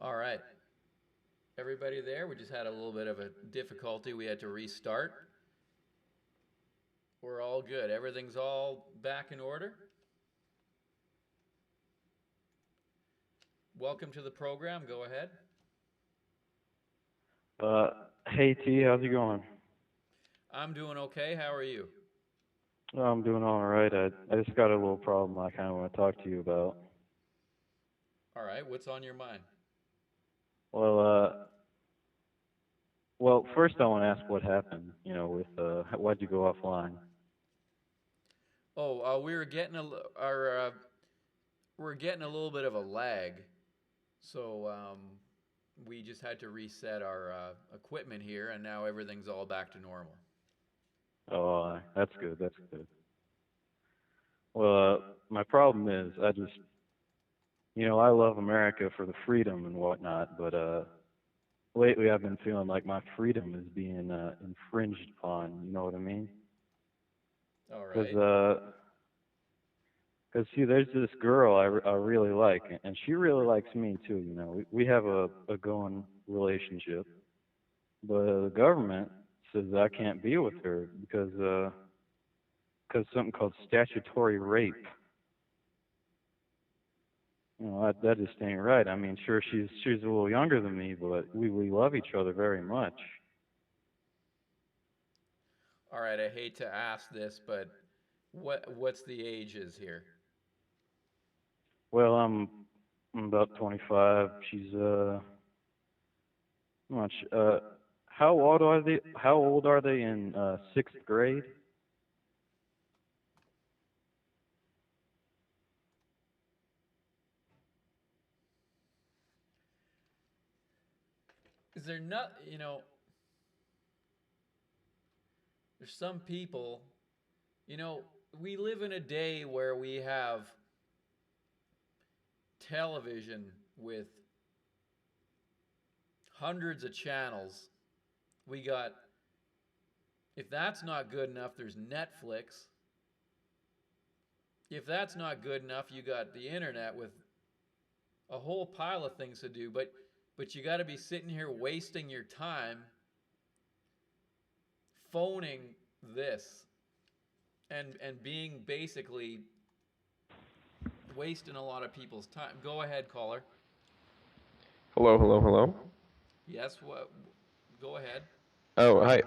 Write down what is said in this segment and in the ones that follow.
All right. Everybody there? We just had a little bit of a difficulty. We had to restart. We're all good. Everything's all back in order. Welcome to the program. Go ahead. Hey T, how's it going? I'm doing okay. How are you? I'm doing all right. I just got a little problem I kind of want to talk to you about. All right. What's on your mind? Well, first I want to ask what happened. With why'd you go offline? Oh, we were getting we're getting a little bit of a lag, so we just had to reset our equipment here, and now everything's all back to normal. Oh, that's good. That's good. Well, my problem is I love America for the freedom and whatnot, but lately I've been feeling like my freedom is being infringed upon. You know what I mean? All Because right. see, there's this girl I really like, and she really likes me too. We have a going relationship, but the government says I can't be with her because something called statutory rape. That just ain't right. I mean, sure, she's a little younger than me, but we love each other very much. All right. I hate to ask this, but what's the ages here? Well, I'm about 25. She's much. How old are they? How old are they in sixth grade? Is there not, there's some people, you know, we live in a day where we have television with hundreds of channels. We got, if that's not good enough, there's Netflix. If that's not good enough, you got the internet with a whole pile of things to do. But you got to be sitting here wasting your time phoning this and being basically wasting a lot of people's time. Go ahead, caller. Hello, hello, hello. Yes, what? Go ahead. Oh, hi.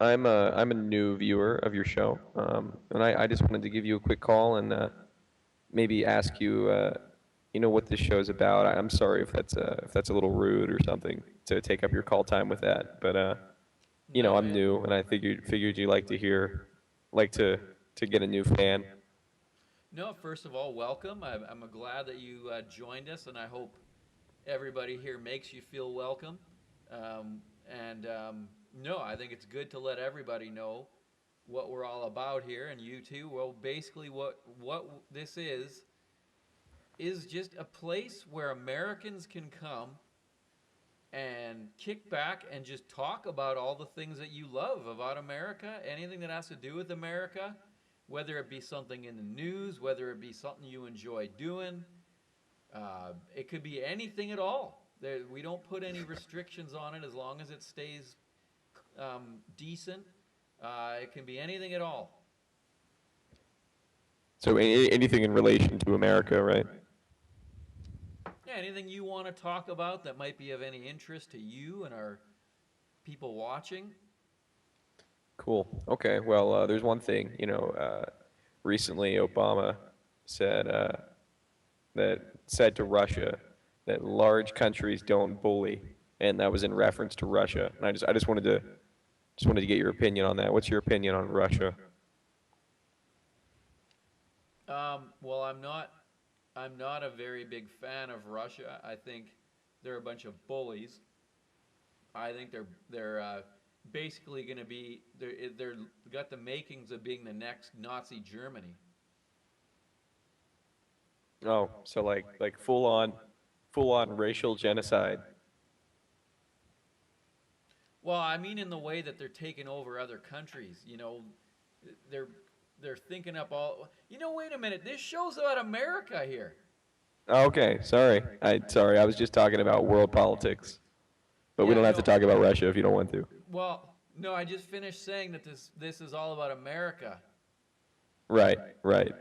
I'm a new viewer of your show, and I just wanted to give you a quick call and maybe ask you, what this show's about. I'm sorry if that's a little rude or something to take up your call time with that, but No, I'm new, and I figured you like to hear, like to get a new fan. no. First of all, welcome. I'm glad that you joined us, and I hope everybody here makes you feel welcome. Um, and no, I think it's good to let everybody know what we're all about here, and you too. Well, basically, what this is just a place where Americans can come and kick back and just talk about all the things that you love about America, anything that has to do with America, whether it be something in the news, whether it be something you enjoy doing. It could be anything at all. We don't put any restrictions on it as long as it stays decent. It can be anything at all. So anything in relation to America, right? Yeah, anything you want to talk about that might be of any interest to you and our people watching. Cool. Okay. Well, there's one thing. Recently Obama said that said to Russia that large countries don't bully, and that was in reference to Russia. And I just wanted to get your opinion on that. What's your opinion on Russia? Well, I'm not a very big fan of Russia. I think they're a bunch of bullies. I think they're basically going to be they're got the makings of being the next Nazi Germany. Oh, so like full on racial genocide. Well, I mean in the way that they're taking over other countries. They're they're thinking up all. Wait a minute. This show's about America here. Oh, okay, sorry. Sorry, I was just talking about world politics. But we Yeah, don't have to no. talk about Russia if you don't want to. Well, no, I just finished saying that this is all about America. Right, right.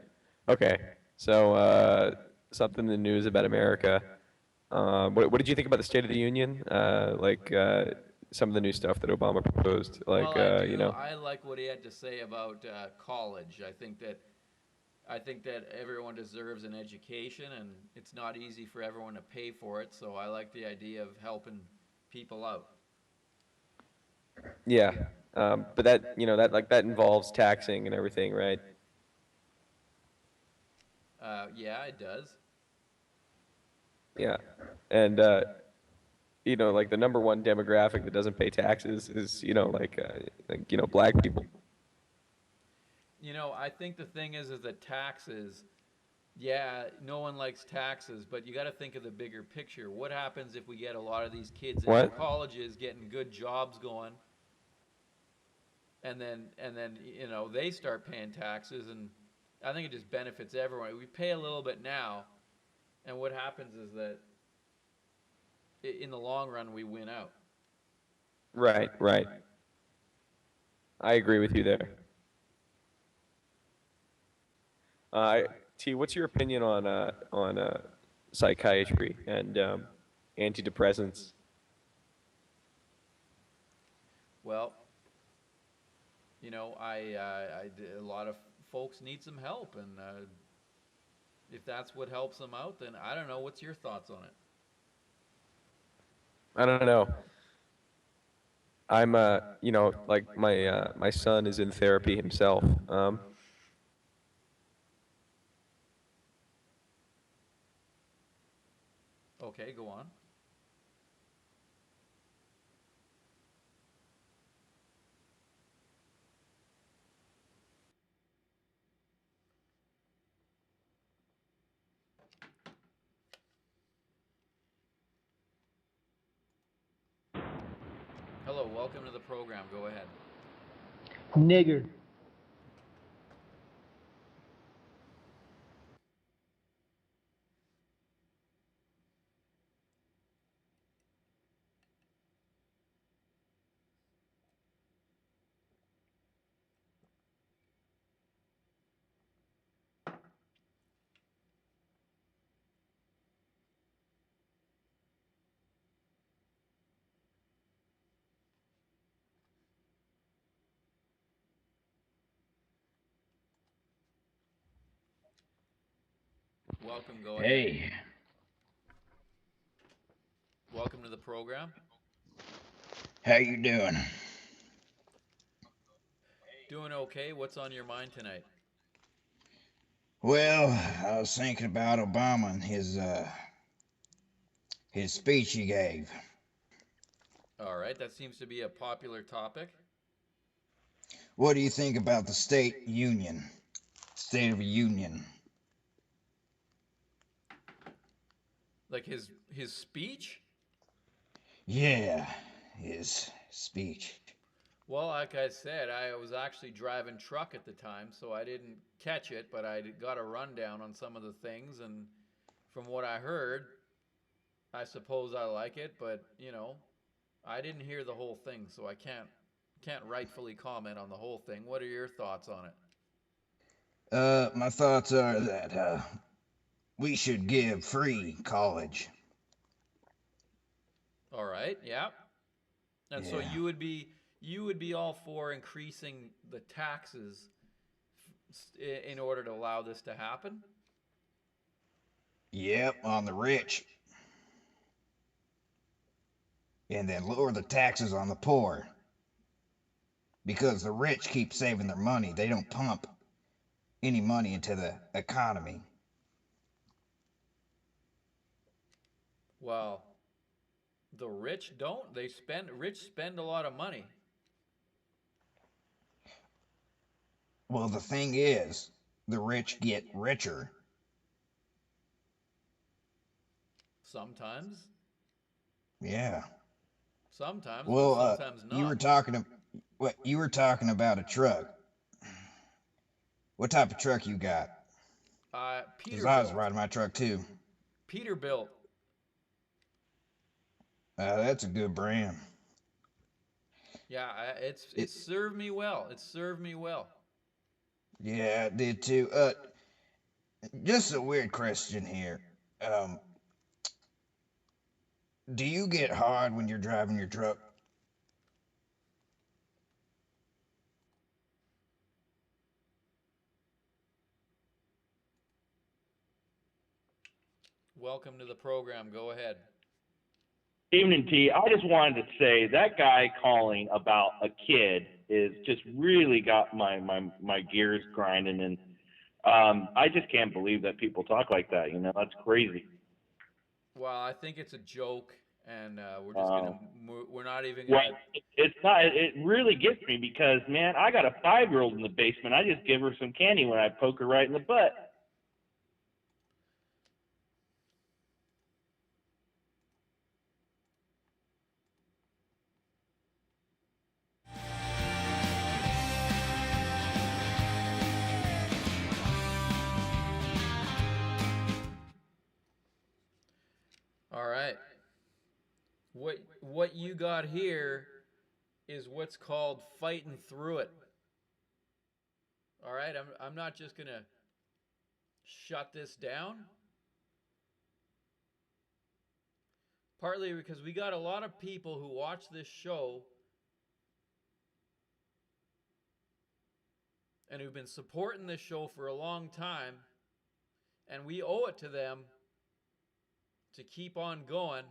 Okay. So, something in the news about America. What did you think about the State of the Union? Some of the new stuff that Obama proposed. Well, I like what he had to say about college. I think that everyone deserves an education, and it's not easy for everyone to pay for it. So I like the idea of helping people out. Yeah. But that, that involves taxing and everything, right? Yeah, it does. Yeah. And, like the number one demographic that doesn't pay taxes is, black people. I think the thing is that taxes. Yeah, no one likes taxes, but you got to think of the bigger picture. What happens if we get a lot of these kids into What? colleges, getting good jobs going, and then they start paying taxes, and I think it just benefits everyone. We pay a little bit now, and what happens is that in the long run we win out. Right, right. I agree with you there. Uh, T, what's your opinion on psychiatry and antidepressants? Well, a lot of folks need some help, and if that's what helps them out, then I don't know. What's your thoughts on it? I don't know. I'm like my son is in therapy himself. Okay, go on. Hello, welcome to the program. Go ahead. Nigger. Welcome. Go ahead. Hey, Welcome to the program. how you doing? Doing okay. What's on your mind tonight? Well, I was thinking about Obama and his speech he gave. All right, that seems to be a popular topic. What do you think about the State of the Union? Like his speech? Yeah, his speech. Well, like I said, I was actually driving truck at the time, so I didn't catch it, but I got a rundown on some of the things, and from what I heard, I suppose I like it, but I didn't hear the whole thing, so I can't rightfully comment on the whole thing. What are your thoughts on it? My thoughts are that we should give free college. All right, yeah. And so Yeah. you would be all for increasing the taxes in order to allow this to happen? Yep, on the rich. And then lower the taxes on the poor. Because the rich keep saving their money. They don't pump any money into the economy. Well, the rich don't. Rich spend a lot of money Well, the thing is, the rich get richer. sometimes. Yeah. Sometimes, but Well, sometimes you were not. talking what you were talking about a truck. What type of truck you got? Cause I was Peterbilt. riding my truck too. Peterbilt. That's a good brand. Yeah, it's It, served me well. It's served me well. yeah, it did too. Just a weird question here. Um, do you get hard when you're driving your truck? Welcome to the program. Go ahead. Evening, T. I just wanted to say that guy calling about a kid is just really got my gears grinding, and I just can't believe that people talk like that. You know, that's crazy. Well, I think it's a joke, and we're just gonna. Wow. We're not even Well, gonna. it's not. It really gets me because, man, I got a 5-year-old in the basement. I just give her some candy when I poke her right in the butt. All right. What you got here is what's called fighting through it. All right. I'm not just gonna shut this down. Partly because we got a lot of people who watch this show and who've been supporting this show for a long time, and we owe it to them to keep on going.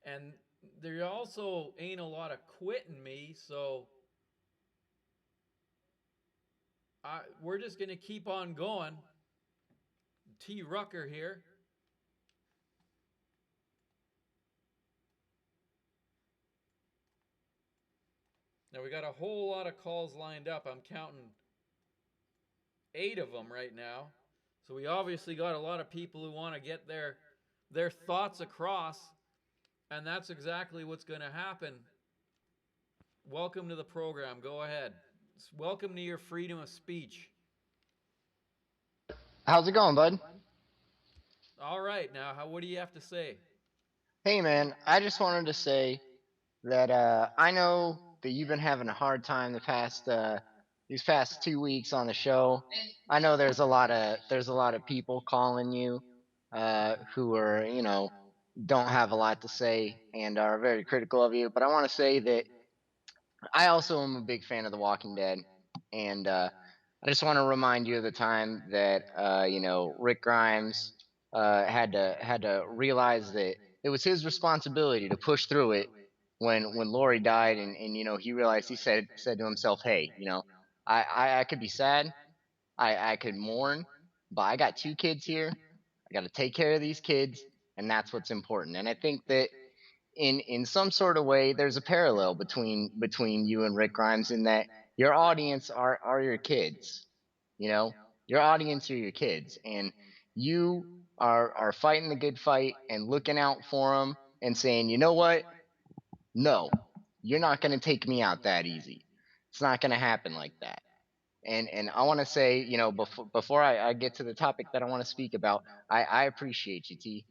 And there also ain't a lot of quitting me, so we're just going to keep on going. T Rucker here. Now we got a whole lot of calls lined up. I'm counting 8 of them right now. So we obviously got a lot of people who want to get their thoughts across, and that's exactly what's going to happen. Welcome to the program. Go ahead. Welcome to your freedom of speech. How's it going, bud? All right, now what do you have to say? Hey, man, I just wanted to say that I know that you've been having a hard time these past 2 weeks on the show. I know there's a lot of people calling you who are don't have a lot to say and are very critical of you. But I want to say that I also am a big fan of The Walking Dead, and I just want to remind you of the time that Rick Grimes had to realize that it was his responsibility to push through it when Lori died, and he realized, he said to himself, hey, I could be sad, I could mourn, but I got 2 kids here, I got to take care of these kids, and that's what's important. And I think that in some sort of way there's a parallel between you and Rick Grimes, in that your audience are your kids. Your audience are your kids, and you are fighting the good fight and looking out for them and saying, you know what? No, you're not going to take me out that easy. It's not going to happen like that. And I want to say, before I get to the topic that I want to speak about, I appreciate you, T.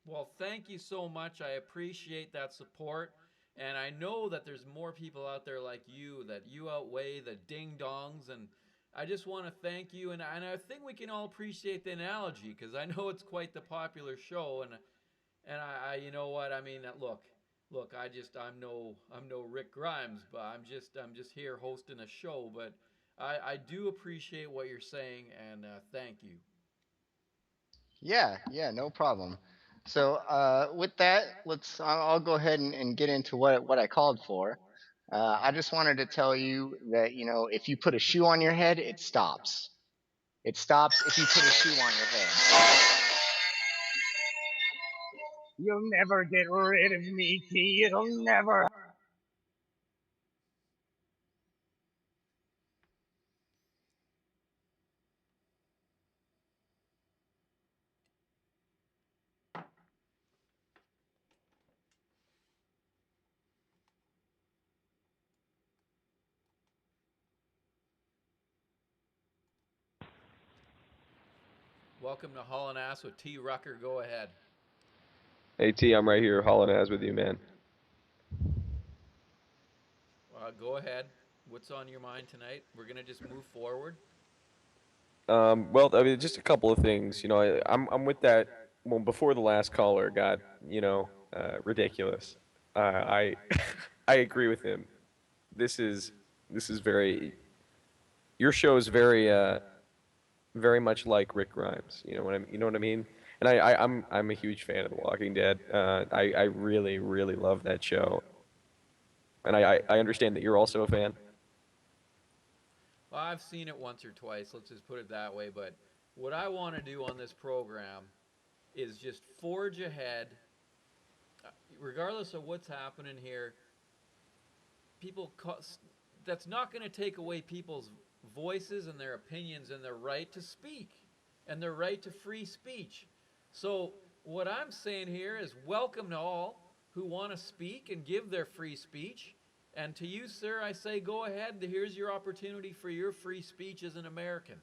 Well, thank you so much. I appreciate that support. And I know that there's more people out there like you, that you outweigh the ding dongs. And I just want to thank you. And I think we can all appreciate the analogy, because I know it's quite the popular show. And you know what? I mean, look, I'm no Rick Grimes, but I'm just here hosting a show. But I do appreciate what you're saying, and thank you. Yeah, no problem. So with that, I'll go ahead and get into what I called for. I just wanted to tell you that if you put a shoe on your head, it stops. It stops if you put a shoe on your head. You'll never get rid of me, T. It'll never. Welcome to Haulin Ass with T Rucker. Go ahead. Hey T, I'm right here, Haulin Ass with you, man. Go ahead. What's on your mind tonight? We're gonna just move forward. Well, I mean, just a couple of things. I'm with that. Well, before the last caller got, ridiculous. I I agree with him. This is this is very. Your show is very much like Rick Grimes. You know what I mean? And I'm a huge fan of The Walking Dead. I really really love that show, and I understand that you're also a fan. Well, I've seen it once or twice. Let's just put it that way. But what I want to do on this program is just forge ahead, regardless of what's happening here. People, that's not going to take away people's voices and their opinions and their right to speak and their right to free speech. So what I'm saying here is welcome to all who want to speak and give their free speech. And to you, sir, I say go ahead. Here's your opportunity for your free speech as an American.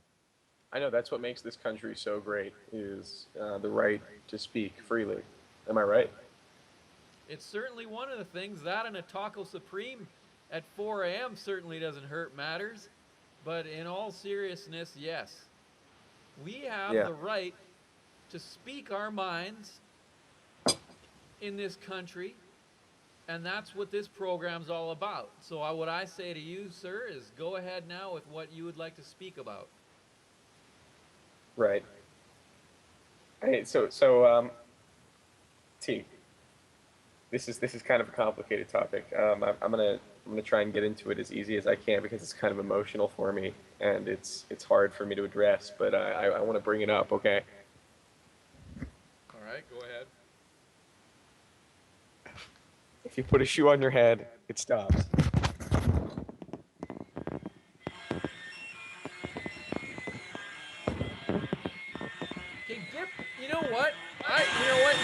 I know that's what makes this country so great is the right to speak freely. Am I right? It's certainly one of the things. That and a Taco Supreme at 4 a.m. certainly doesn't hurt matters. But in all seriousness, yes. We have Yeah. the right to speak our minds in this country, and that's what this program's all about. So what I say to you, sir, is go ahead now with what you would like to speak about. Right. Hey, T. This is kind of a complicated topic. I'm gonna try and get into it as easy as I can because it's kind of emotional for me and it's hard for me to address. But I want to bring it up. Okay. All right, go ahead. If you put a shoe on your head, it stops. Okay, you know what? You know what?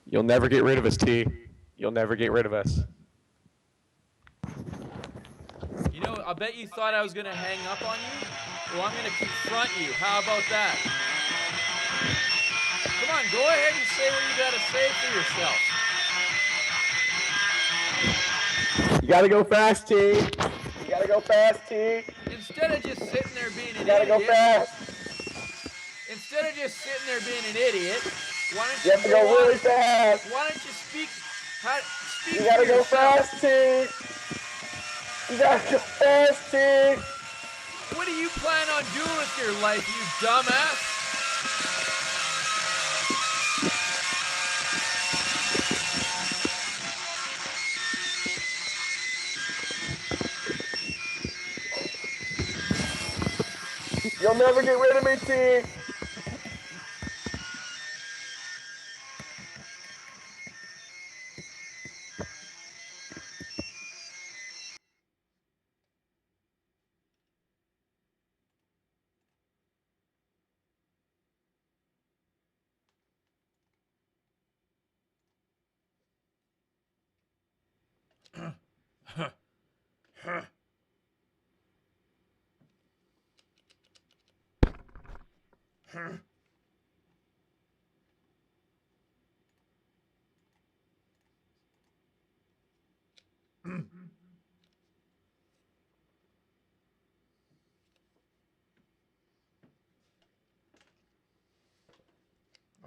You'll never get rid of us, T. You'll never get rid of us. You know, I bet you thought I was going to hang up on you. Well, I'm going to confront you. How about that? Come on, go ahead and say what you got to say for yourself. You gotta go fast, T. You gotta go fast, T. Instead of just sitting there being an You gotta idiot. go fast. Instead of just sitting there being an idiot, why don't You have to go really fast. Why don't you speak? Speak You gotta for go yourself. fast, T. You gotta go fast, T. What do you plan on doing with your life, you dumbass? You'll never get rid of me, T.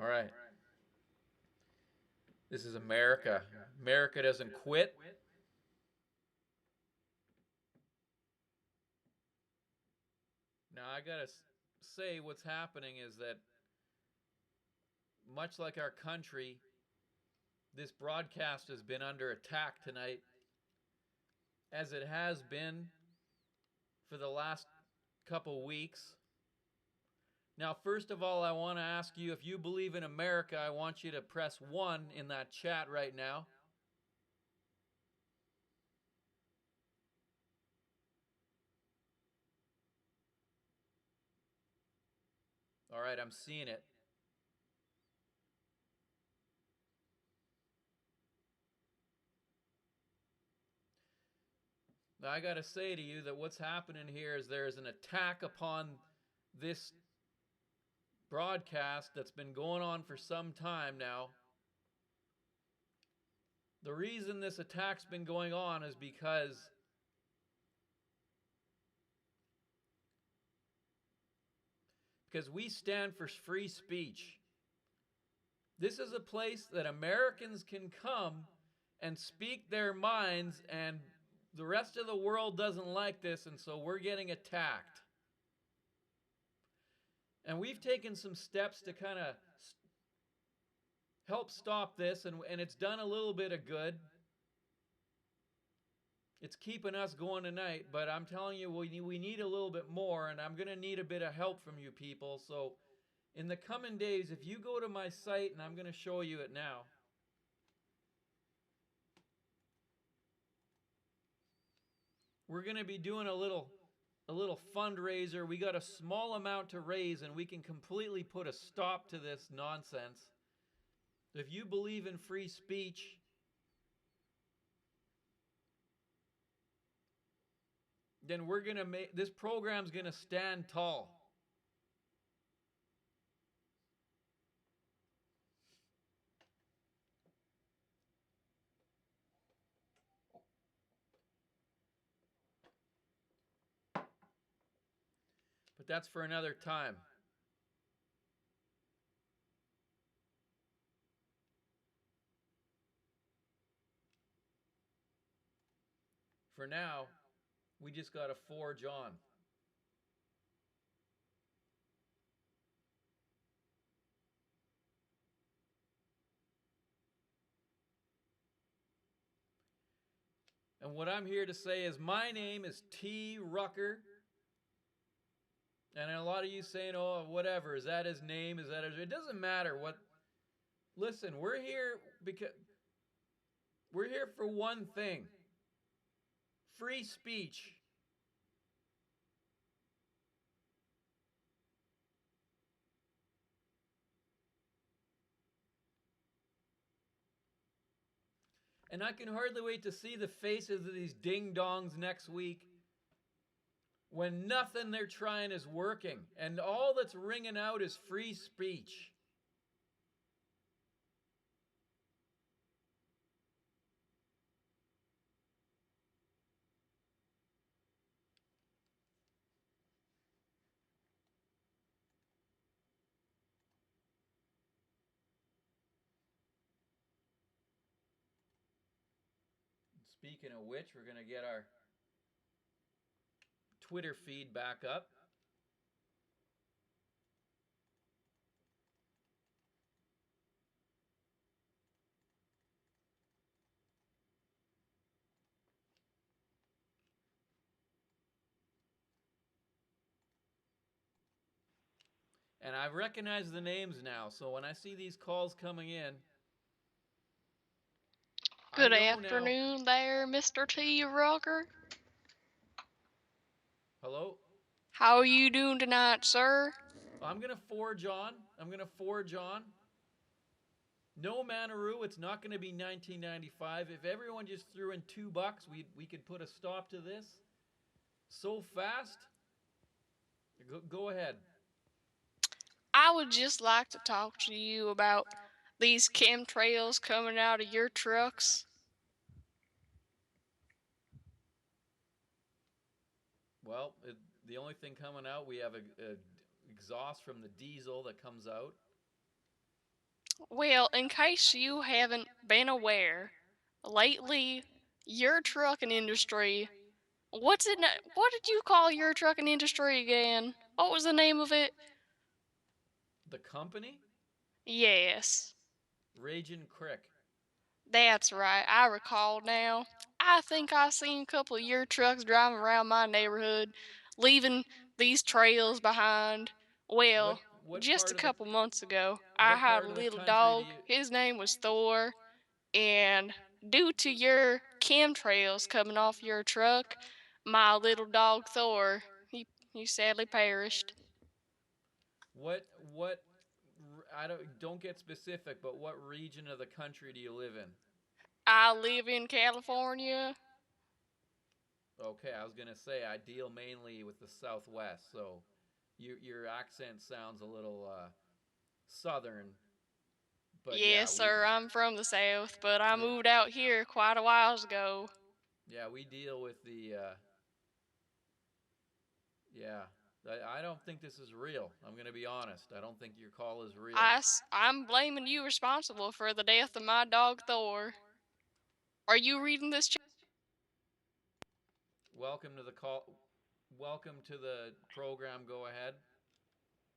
All right. This is America. America doesn't quit. Now, I got to say what's happening is that much like our country, this broadcast has been under attack tonight, as it has been for the last couple weeks. Now, first of all, I want to ask you, if you believe in America, I want you to press 1 in that chat right now. All right, I'm seeing it. Now, I got to say to you that what's happening here is there is an attack upon this broadcast that's been going on for some time now. The reason this attack's been going on is because we stand for free speech. This is a place that Americans can come and speak their minds, and the rest of the world doesn't like this, and so we're getting attacked. And we've taken some steps to kind of help stop this, and it's done a little bit of good. It's keeping us going tonight, but I'm telling you, we need a little bit more, and I'm going to need a bit of help from you people. So in the coming days, if you go to my site, and I'm going to show you it now, we're going to be doing a little fundraiser. We got a small amount to raise, and we can completely put a stop to this nonsense. If you believe in free speech, then we're going to make this program's going to stand tall. But that's for another time. For now, we just got to forge on. And what I'm here to say is my name is T Rucker. And a lot of you saying, oh, whatever, is that his name? Is that his... It doesn't matter what... Listen, we're here for one thing. Free speech. And I can hardly wait to see the faces of these ding-dongs next week when nothing they're trying is working and all that's ringing out is free speech. Speaking of which, we're going to get our Twitter feed back up. And I recognize the names now, so when I see these calls coming in, Good afternoon there, Mr. T Rucker. Hello? How are you doing tonight, sir? I'm going to forge on. No Manaroo, it's not going to be 1995. If everyone just threw in $2, we could put a stop to this. So fast? Go ahead. I would just like to talk to you about these chemtrails coming out of your trucks. Well, the only thing coming out, we have a exhaust from the diesel that comes out. Well, in case you haven't been aware, lately your trucking industry, what did you call your trucking industry again? What was the name of it? The company? Yes. Ragin' Crick. That's right, I recall now. I think I seen a couple of your trucks driving around my neighborhood, leaving these trails behind. Well, just a couple months ago, I what had a part of the little country do dog. you? His name was Thor, and due to your chemtrails coming off your truck, my little dog Thor, he sadly perished. What? I don't get specific, but what region of the country do you live in? I live in California. Okay, I was gonna say I deal mainly with the Southwest, so your accent sounds a little southern, but Yes, sir, I'm from the South, but I moved out here quite a while ago. yeah, we deal with the yeah. I don't think this is real. I'm gonna be honest. I don't think your call is real. I'm blaming you responsible for the death of my dog Thor. Are you reading this? Welcome to the call. Welcome to the program. Go ahead.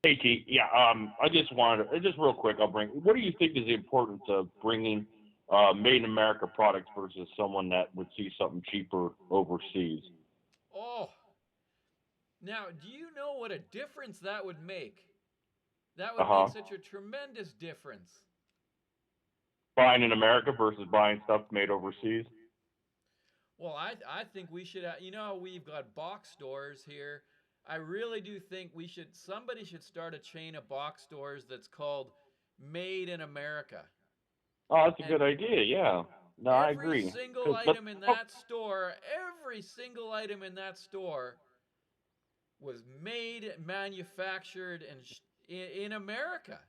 Hey T, yeah, I just wanted to, just real quick, I'll bring. What do you think is the importance of bringing made in America products versus someone that would see something cheaper overseas? Oh, now do you know what a difference that would make? That Uh would make huh. such a tremendous difference. Buying in America versus buying stuff made overseas. Well, I think we should. You know how we've got box stores here. I really do think we should. Somebody should start a chain of box stores that's called Made in America. Oh, that's a And good idea. Yeah. No, I every agree. single Cause, but item in that store, every single item in that store was made, manufactured, and in America.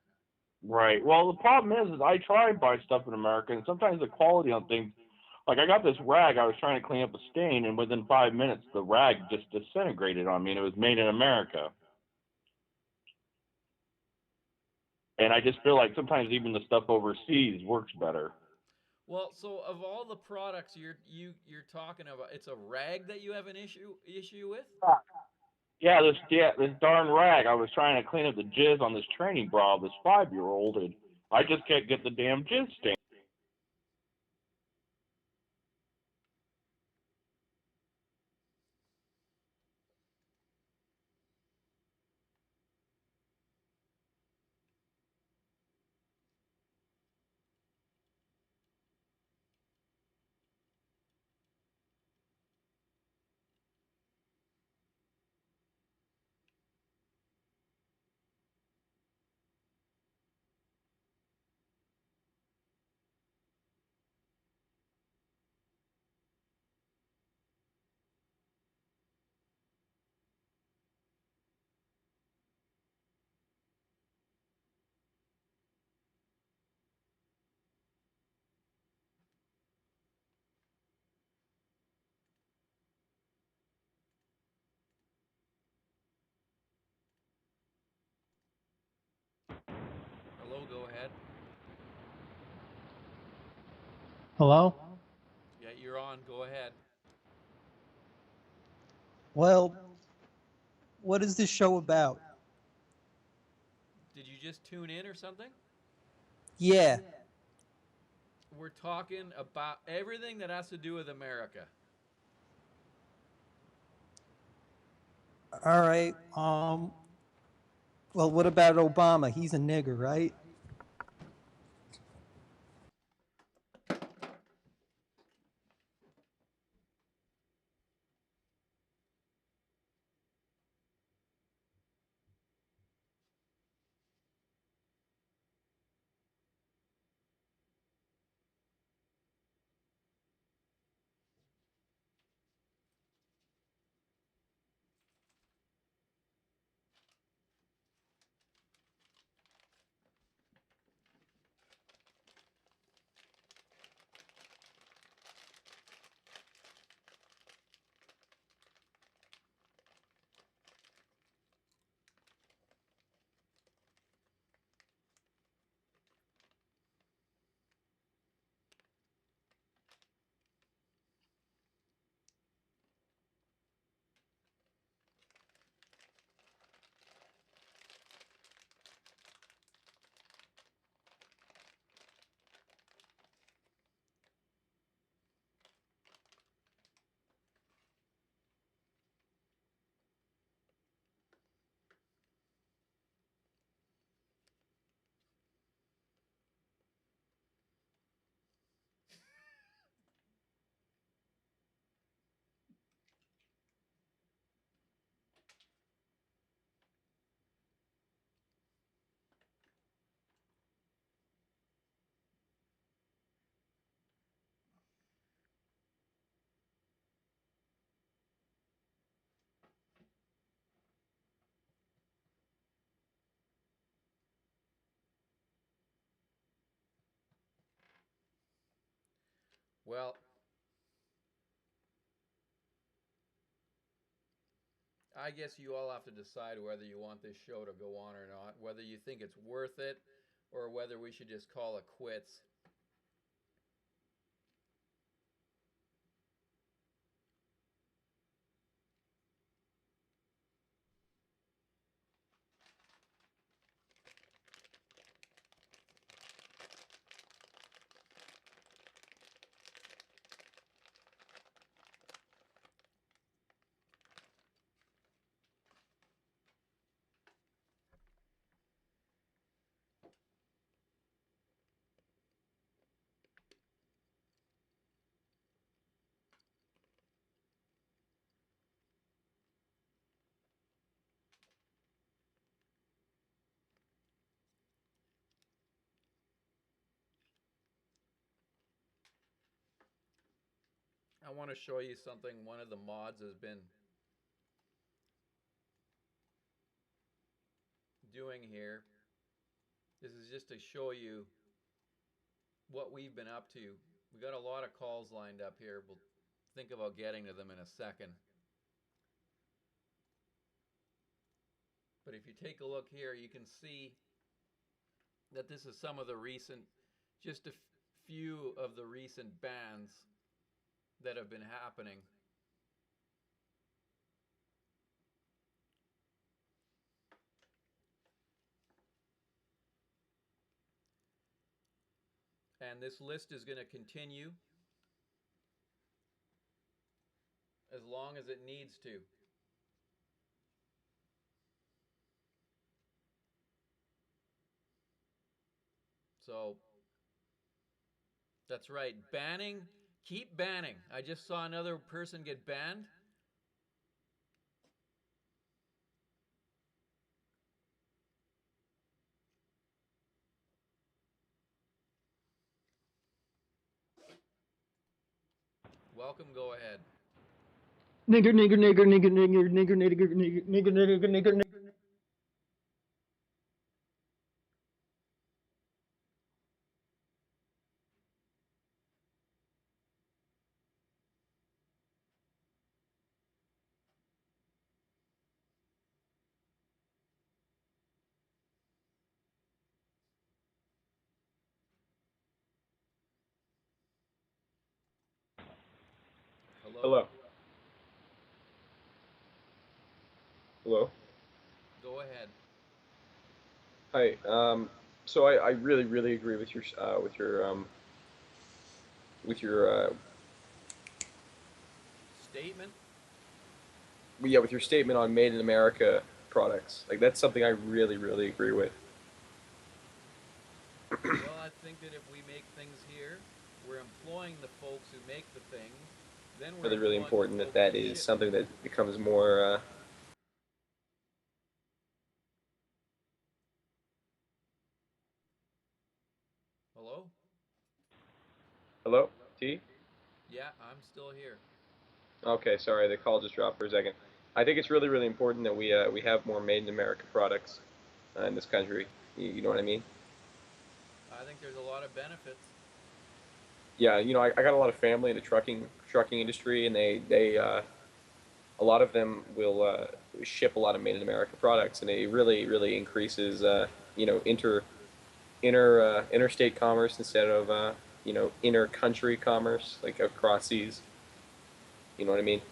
right. Well, the problem is I try and buy stuff in America, and sometimes the quality on things. Like I got this rag, I was trying to clean up a stain, and within 5 minutes, the rag just disintegrated on me, and it was made in America. And I just feel like sometimes even the stuff overseas works better. Well, so of all the products you're talking about, it's a rag that you have an issue with? Yeah, this darn rag. I was trying to clean up the jizz on this training bra of this 5 year old, and I just can't get the damn jizz stain. Hello, go ahead. Hello? Yeah, you're on. Go ahead. Well, what is this show about? Did you just tune in or something? Yeah. We're talking about everything that has to do with America. All right. Well, what about Obama? He's a nigger, right? Well, I guess you all have to decide whether you want this show to go on or not, whether you think it's worth it, or whether we should just call it quits. I want to show you something one of the mods has been doing here. This is just to show you what we've been up to. We got a lot of calls lined up here. We'll think about getting to them in a second. But if you take a look here, you can see that this is some of the recent, just a few of the recent bans that have been happening. And this list is going to continue as long as it needs to. So that's right. Banning, keep banning. I just saw another person get banned. Welcome, go ahead. Nigger, nigger, nigger, nigger, nigger, nigger, nigger, nigger, nigger, nigger, nigger, nigger. Hello? Hello. Hello. Go ahead. Hi. So I really really agree with your Statement? yeah, with your statement on made in America products. Like that's something I really really agree with. Well, I think that if we make things here, we're employing the folks who make the things, then we're Really really employing important the that folks that who is ship. something that becomes more. Hello? Hello. T. Yeah, I'm still here. Okay, sorry, the call just dropped for a second. I think it's really really important that we have more made in America products in this country. You know what I mean? I think there's a lot of benefits. Yeah, I got a lot of family in the trucking industry, and they a lot of them will ship a lot of made in America products, and it really really increases interstate commerce instead of inter country commerce, like across seas. You know what I mean?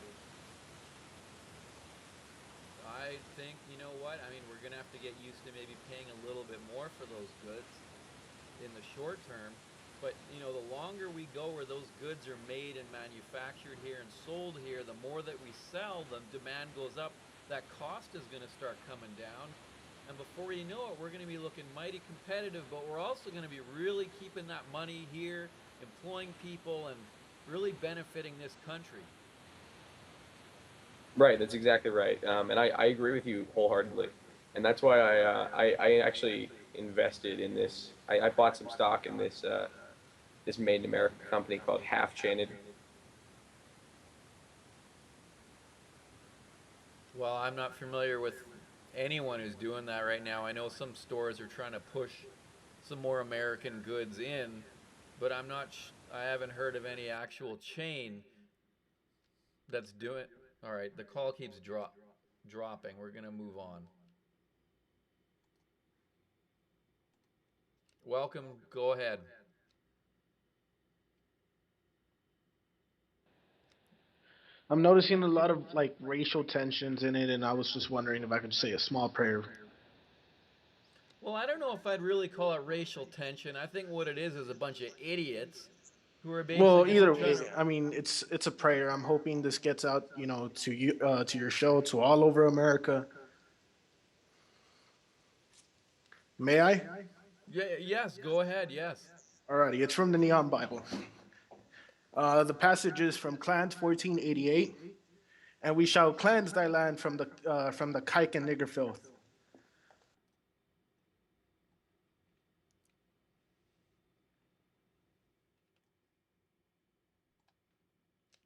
I think, you know what? I mean, we're going to have to get used to maybe paying a little bit more for those goods in the short term. But, the longer we go where those goods are made and manufactured here and sold here, the more that we sell, the demand goes up. That cost is going to start coming down. And before you know it, we're going to be looking mighty competitive, but we're also going to be really keeping that money here, employing people, and really benefiting this country. Right, that's exactly right. And I agree with you wholeheartedly. And that's why I actually invested in this. I bought some stock in this made in America company called Half Chained. Well, I'm not familiar with anyone who's doing that right now. I know some stores are trying to push some more American goods in, but I haven't heard of any actual chain that's doing. All right, the call keeps dropping. We're gonna move on. Welcome. Go ahead. I'm noticing a lot of like racial tensions in it, and I was just wondering if I could say a small prayer. Well, I don't know if I'd really call it racial tension. I think what it is a bunch of idiots who are Well, basically either trying way, to. I mean, it's a prayer. I'm hoping this gets out, to you, to your show, to all over America. May I? Yeah, yes, go ahead. Yes. Alrighty, it's from the Neon Bible. The passage is from Clans 1488, and we shall cleanse thy land from the kike and nigger filth.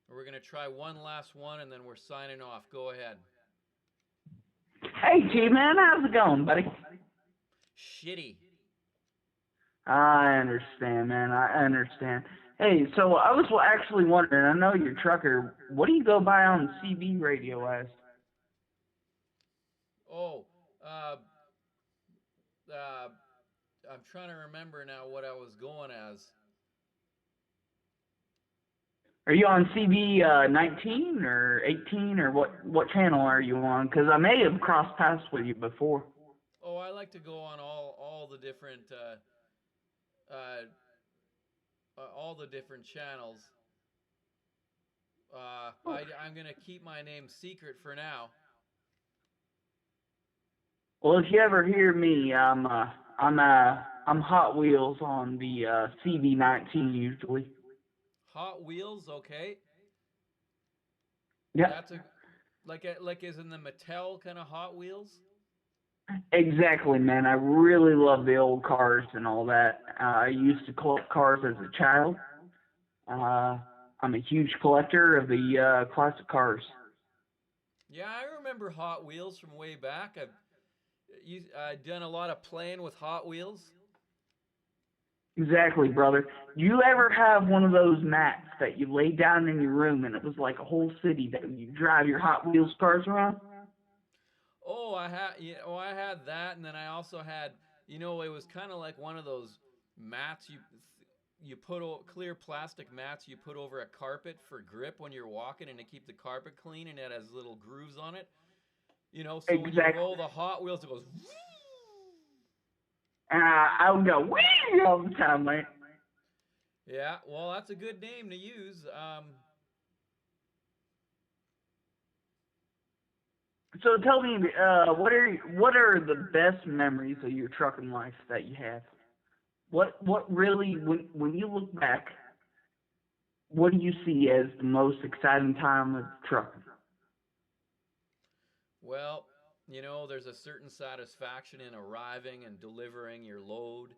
We're gonna try one last one, and then we're signing off. Go ahead. Hey, T man, how's it going, buddy? Shitty. I understand, man. I understand. Hey, so I was actually wondering. I know you're a trucker. What do you go by on CB radio as? Oh, uh, uh, I'm trying to remember now what I was going as. Are you on CB 19 or 18 or what channel are you on? Because I may have crossed paths with you before. Oh, I like to go on all the different uh, all the different channels. I'm gonna keep my name secret for now. Well, if you ever hear me, I'm Hot Wheels on the CB 19 usually. Hot Wheels, okay. Yep. That's like is in the Mattel kind of Hot Wheels. Exactly, man. I really love the old cars and all that. I used to collect cars as a child. I'm a huge collector of the classic cars. Yeah, I remember Hot Wheels from way back. I've done a lot of playing with Hot Wheels. Exactly, brother. Do you ever have one of those mats that you lay down in your room and it was like a whole city that you drive your Hot Wheels cars around? Oh, I had that, and then I also had, it was kind of like one of those mats you put clear plastic mats you put over a carpet for grip when you're walking and to keep the carpet clean, and it has little grooves on it. So when you roll the Hot Wheels, it goes. I would go wee all the time, man. Yeah, well, that's a good name to use. So tell me, what are the best memories of your trucking life that you have? What really, when you look back, what do you see as the most exciting time of trucking? Well, there's a certain satisfaction in arriving and delivering your load.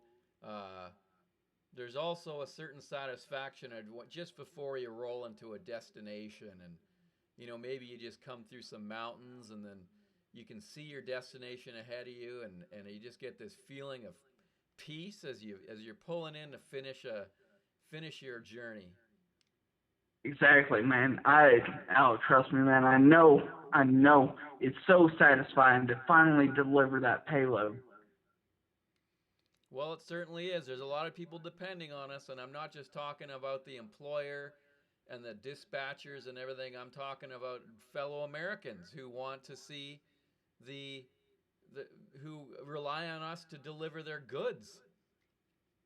There's also a certain satisfaction just before you roll into a destination, and maybe you just come through some mountains, and then you can see your destination ahead of you, and you just get this feeling of peace as you're pulling in to finish your journey. Exactly, man. Trust me, man. I know. It's so satisfying to finally deliver that payload. Well, it certainly is. There's a lot of people depending on us, and I'm not just talking about the employer and the dispatchers and everything. I'm talking about fellow Americans who want to see who rely on us to deliver their goods.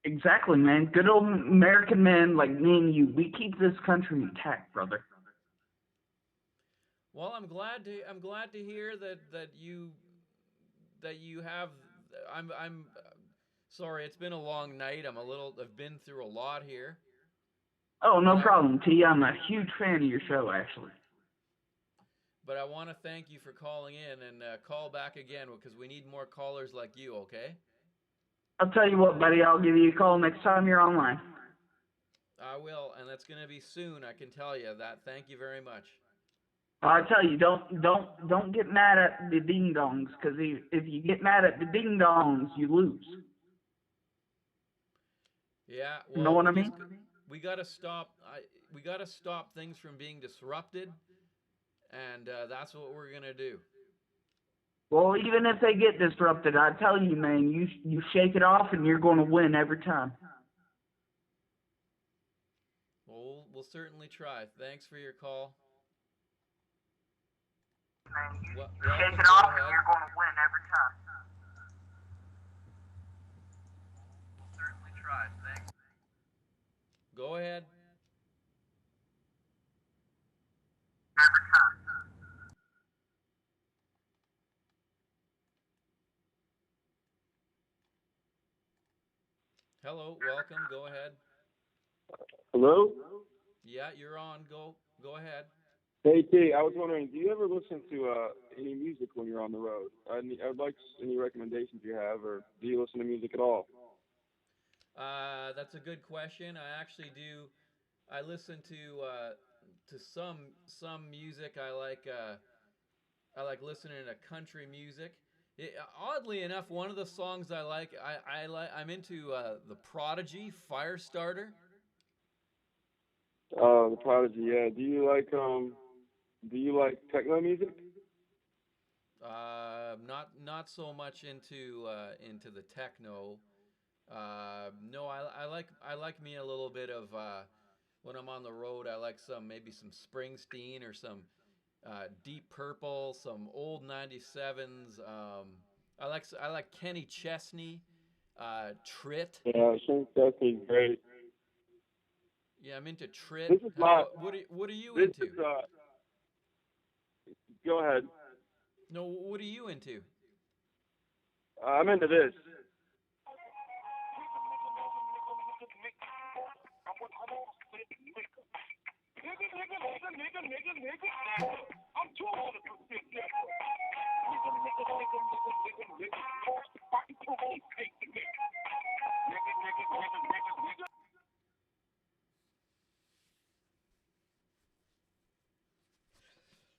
Exactly, man. Good old American men like me and you, we keep this country intact, brother. Well, I'm glad to hear that you have. I'm sorry. It's been a long night. I've been through a lot here. Oh, no problem, T. I'm a huge fan of your show, actually. But I want to thank you for calling in, and call back again because we need more callers like you. Okay? I'll tell you what, buddy. I'll give you a call next time you're online. I will, and that's going to be soon. I can tell you that. Thank you very much. I tell you, don't get mad at the ding dongs, because if you get mad at the ding dongs, you lose. Yeah, well, you know what I mean? we got to stop. We got to stop things from being disrupted, and that's what we're gonna do. Well, even if they get disrupted, I tell you, man, you shake it off and you're going to win every time. Well, we'll certainly try. Thanks for your call. Man, you Welcome. shake it Go off ahead. and you're going to win every time. Certainly try. Thanks. Go ahead. Every time. Hello. Welcome. Go ahead. Hello? Yeah, you're on. Go ahead. Hey, T, I was wondering, do you ever listen to any music when you're on the road? I'd like any recommendations you have, or do you listen to music at all? That's a good question. I actually do. I listen to some music. I like listening to country music. Oddly enough, one of the songs I like, I'm into the Prodigy, Firestarter. The Prodigy, yeah. Do you like techno music? Not so much into the techno. No, I like me a little bit of when I'm on the road. I like maybe some Springsteen or some Deep Purple, some old '97s. I like Kenny Chesney, Trit. Yeah, Shane Destiny's great. Yeah, I'm into Trit. This is my. What are you This into? is Go ahead. No, what are you into? I'm into this.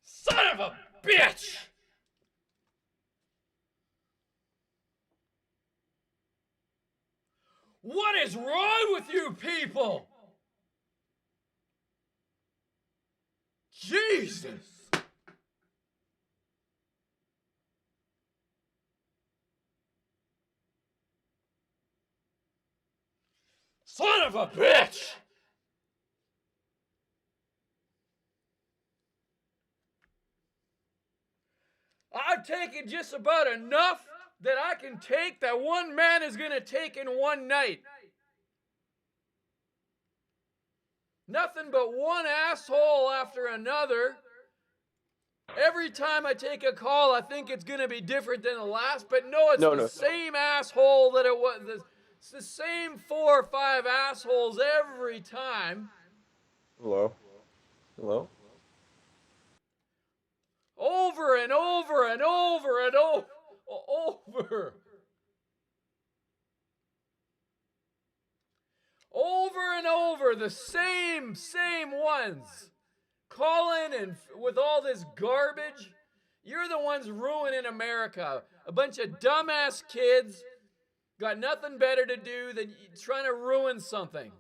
Son of a bitch! What is wrong with you people? Jesus! Son of a bitch! I've taken just about enough that I can take that one man is going to take in one night. Nothing but one asshole after another. Every time I take a call, I think it's going to be different than the last, but no, it's the same asshole that it was. It's the same 4 or 5 assholes every time. Hello? Hello? Over and over and over and over. Over and over, the same ones. Calling and with all this garbage. You're the ones ruining America. A bunch of dumbass kids got nothing better to do than trying to ruin something.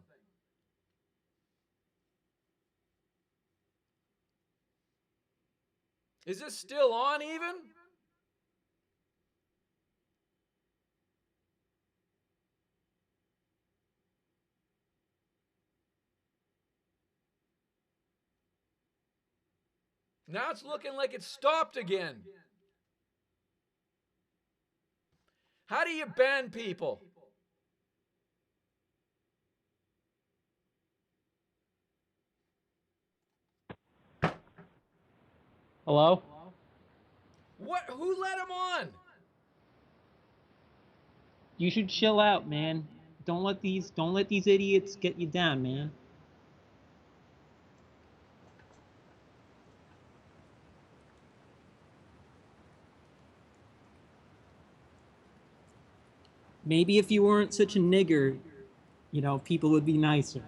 Is this still on even? Now it's looking like it stopped again. How do you ban people? Hello? What? Who let him on? You should chill out, man. Don't let these idiots get you down, man. Maybe if you weren't such a nigger, people would be nicer.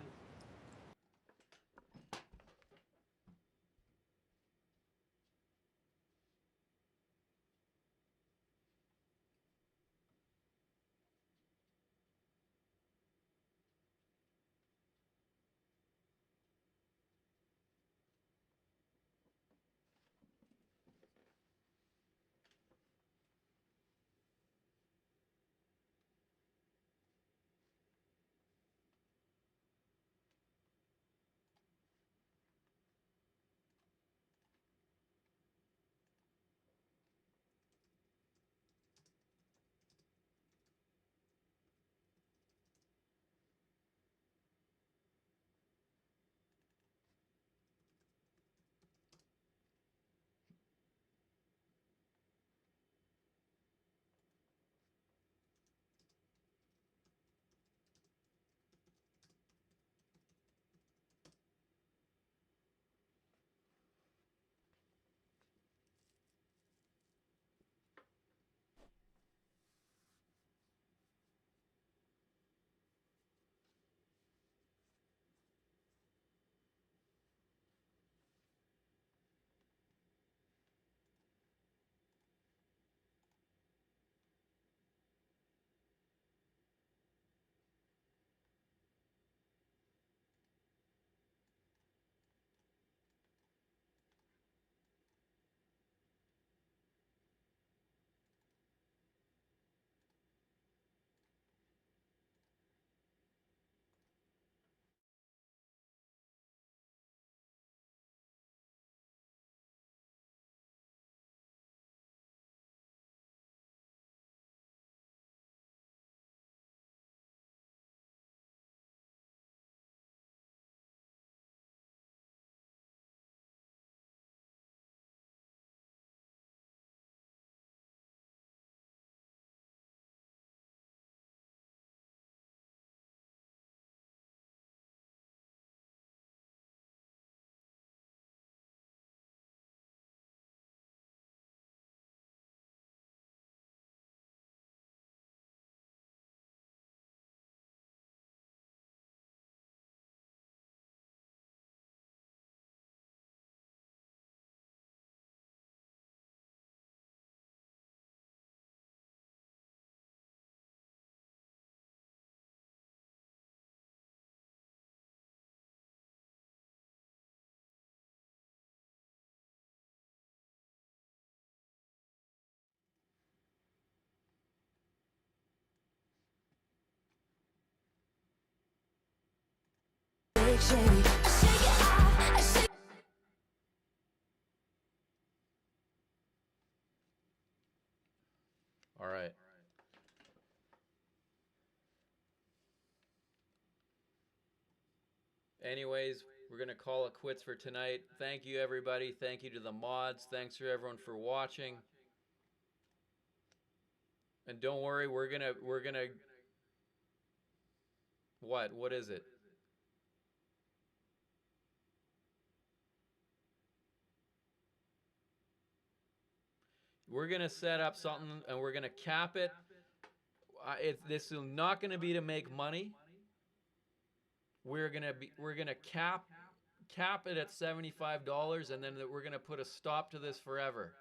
All right. Anyways, we're going to call it quits for tonight. Thank you, everybody. Thank you to the mods. Thanks for everyone for watching. And don't worry, we're going to What is it? We're going to set up something and we're going to cap it. This is not going to be to make money. We're going to cap it at $75, and then we're going to put a stop to this forever.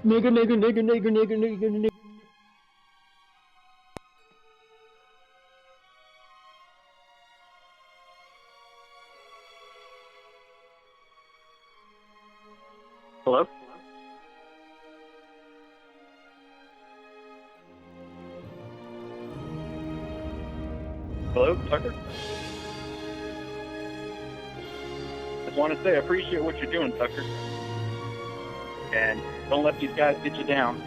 Nigger, nigger, nigger, nigger, nigger, nigger, nigger. Hello? Hello, Tucker? Just want to say I appreciate what you're doing, Tucker. And don't let these guys get you down.